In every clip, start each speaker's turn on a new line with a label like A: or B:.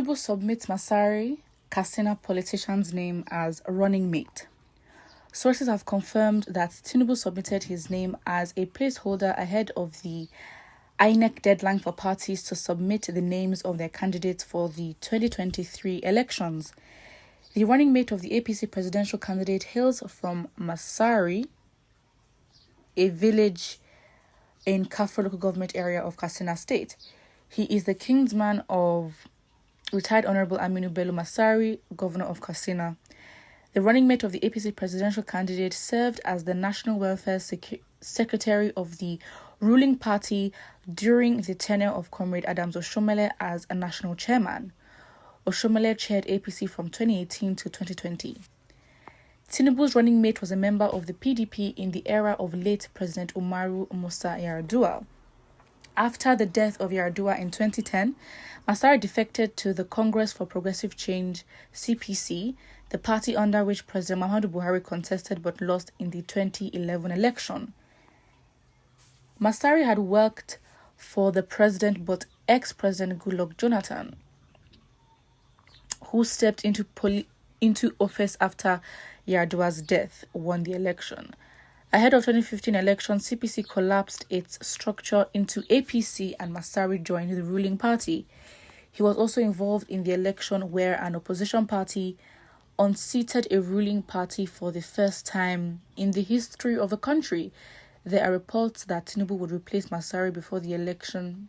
A: Tinubu submits Masari, Katsina politician's name as running mate. Sources have confirmed that Tinubu submitted his name as a placeholder ahead of the Inec deadline for parties to submit the names of their candidates for the 2023 elections. The running mate of the APC presidential candidate hails from Masari, a village in Kafur local government area of Katsina State. He is the kinsman of retired Honorable Aminu Bello Masari, governor of Katsina. The running mate of the APC presidential candidate served as the National Welfare Secretary of the ruling party during the tenure of Comrade Adams Oshomole as a national chairman. Oshomole chaired APC from 2018 to 2020. Tinubu's running mate was a member of the PDP in the era of late President Umaru Musa Yar'Adua. After the death of Yar'Adua in 2010, Masari defected to the Congress for Progressive Change, CPC, the party under which President Muhammadu Buhari contested but lost in the 2011 election. Masari had worked for the president but ex-president Goodluck Jonathan, who stepped into office after Yar'Adua's death, won the election. Ahead of 2015 election, CPC collapsed its structure into APC and Masari joined the ruling party. He was also involved in the election where an opposition party unseated a ruling party for the first time in the history of the country. There are reports that Tinubu would replace Masari before the election,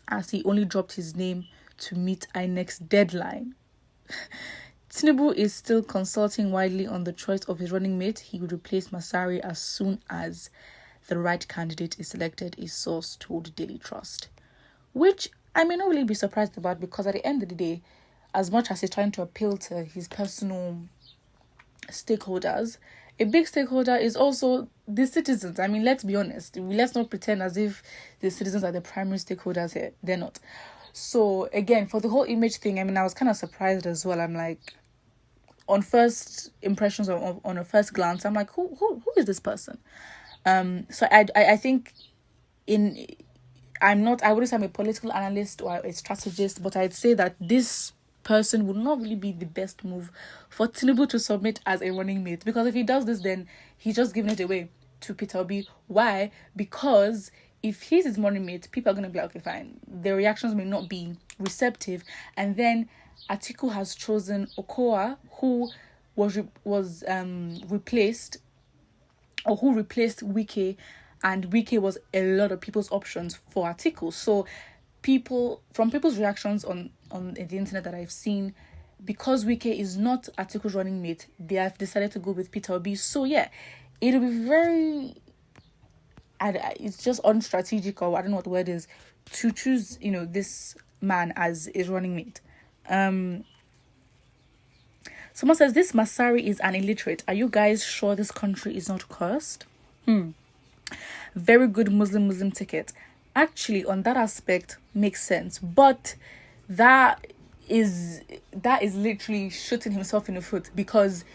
A: as he only dropped his name to meet INEC's deadline. Tinubu is still consulting widely on the choice of his running mate. He would replace Masari as soon as the right candidate is selected, a source told Daily Trust. Which I may not really be surprised about, because at the end of the day, as much as he's trying to appeal to his personal stakeholders, a big stakeholder is also the citizens. I mean, let's be honest. Let's not pretend as if the citizens are the primary stakeholders here. They're not. So again, for the whole image thing, I mean, I was kind of surprised as well. I'm like, on first impressions, on a first glance, I'm like, who is this person? So I think I wouldn't say I'm a political analyst or a strategist, but I'd say that this person would not really be the best move for Tinubu to submit as a running mate, because if he does this, then he's just giving it away to Peter Obi. Why? Because if he's his running mate, people are going to be like, okay, fine. Their reactions may not be receptive, and then Atiku has chosen Okoa, who was replaced, or who replaced Wike, and Wike was a lot of people's options for Atiku. So people's reactions on the internet that I've seen, because Wike is not Atiku's running mate, they have decided to go with Peter Obi. So yeah, it'll be very, it's just unstrategic, or I don't know what the word is, to choose, this man as his running mate. Someone says, this Masari is an illiterate. Are you guys sure this country is not cursed? Very good Muslim ticket. Actually, on that aspect, makes sense. But that is literally shooting himself in the foot, because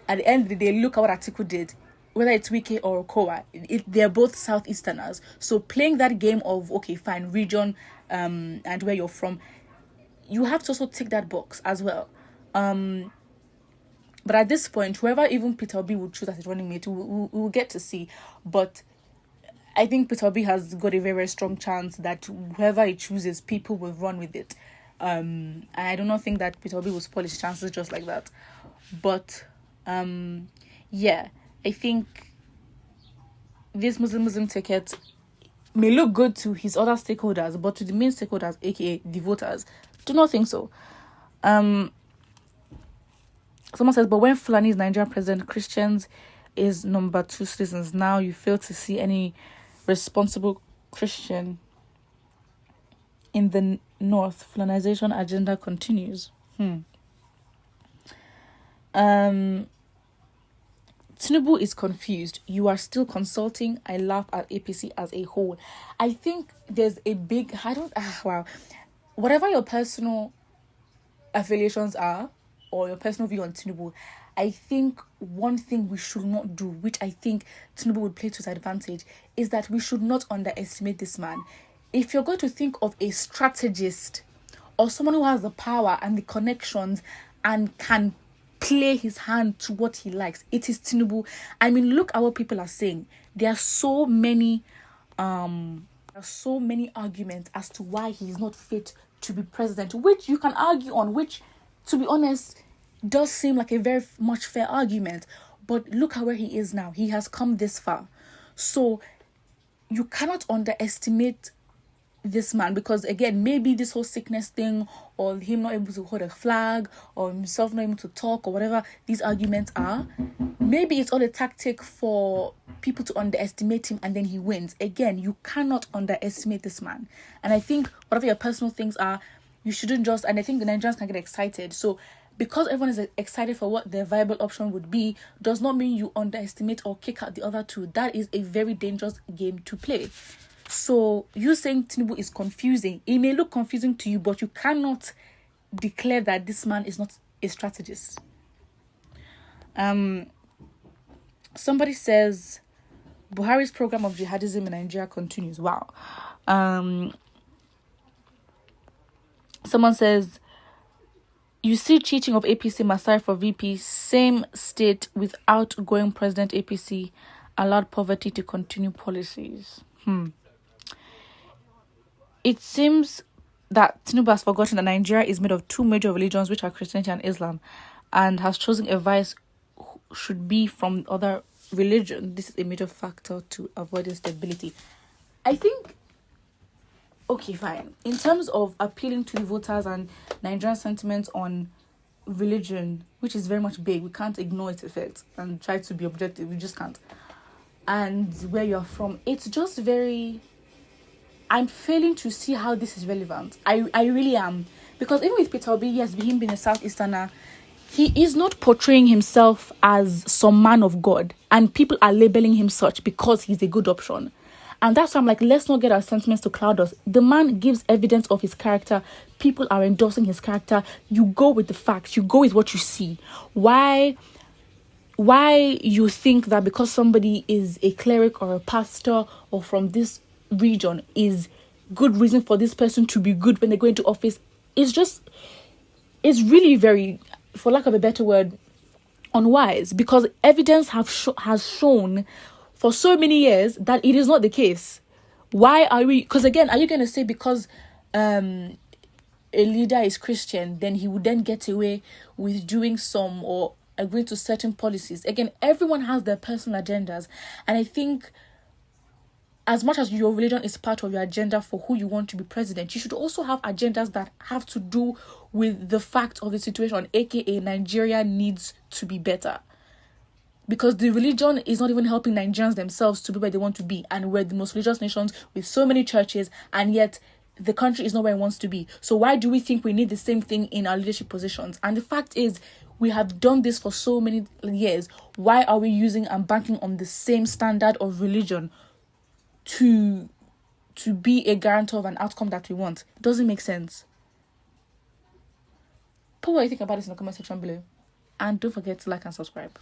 A: at the end of the day, look at what Atiku did. Whether it's Wike or Okowa, they're both Southeasterners. So playing that game of, okay, fine, region and where you're from, you have to also tick that box as well. But at this point, whoever even Peter Obi would choose as his running mate, we'll get to see. But I think Peter Obi has got a very, very strong chance that whoever he chooses, people will run with it. And I do not think that Peter Obi will spoil his chances just like that. But yeah, I think this Muslim ticket may look good to his other stakeholders, but to the main stakeholders, aka the voters, do not think so. Someone says, but when Fulani is Nigerian president, Christians is number 2 citizens. Now you fail to see any responsible Christian in the north. Fulanization agenda continues. Tinubu is confused. You are still consulting. I laugh at APC as a whole. I think there's a big, whatever your personal affiliations are, or your personal view on Tinubu, I think one thing we should not do, which I think Tinubu would play to his advantage, is that we should not underestimate this man. If you're going to think of a strategist or someone who has the power and the connections and can play his hand to what he likes, it is Tinubu. I mean, look at what people are saying. There are so many arguments as to why he is not fit to be president, which you can argue on, which, to be honest, does seem like a very much fair argument. But look at where he is now. He has come this far. So you cannot underestimate this man, because again, maybe this whole sickness thing, or him not able to hold a flag, or himself not able to talk, or whatever these arguments are, maybe it's all a tactic for people to underestimate him, and then he wins. Again, you cannot underestimate this man. And I think whatever your personal things are, you shouldn't just, and I think the Nigerians can get excited. So because everyone is excited for what their viable option would be, does not mean you underestimate or kick out the other two. That is a very dangerous game to play. So you saying Tinubu is confusing, it may look confusing to you, but you cannot declare that this man is not a strategist. Somebody says Buhari's program of jihadism in Nigeria continues. Wow. Someone says, you see cheating of APC Masai for VP, same state with outgoing President APC allowed poverty to continue policies. It seems that Tinubu has forgotten that Nigeria is made of two major religions, which are Christianity and Islam, and has chosen a vice should be from other religion. This is a major factor to avoid instability. I think, okay, fine. In terms of appealing to the voters and Nigerian sentiments on religion, which is very much big, we can't ignore its effects and try to be objective. We just can't. And where you're from, it's just very... I'm failing to see how this is relevant. I really am. Because even with Peter Obi, yes, him being a Southeasterner, he is not portraying himself as some man of God. And people are labeling him such because he's a good option. And that's why I'm like, let's not get our sentiments to cloud us. The man gives evidence of his character. People are endorsing his character. You go with the facts. You go with what you see. Why you think that because somebody is a cleric or a pastor or from this region is good reason for this person to be good when they go into office, it's really very, for lack of a better word, unwise, because evidence has shown for so many years that it is not the case. Why are we, because again, are you going to say because a leader is Christian, then he would then get away with doing some or agreeing to certain policies? Again, everyone has their personal agendas, and I think as much as your religion is part of your agenda for who you want to be president, you should also have agendas that have to do with the fact of the situation, aka Nigeria needs to be better. Because the religion is not even helping Nigerians themselves to be where they want to be. And we're the most religious nations with so many churches, and yet the country is not where it wants to be. So why do we think we need the same thing in our leadership positions? And the fact is, we have done this for so many years. Why are we using and banking on the same standard of religion to be a guarantor of an outcome that we want? It doesn't make sense. Put what you think about this in the comment section below. And don't forget to like and subscribe.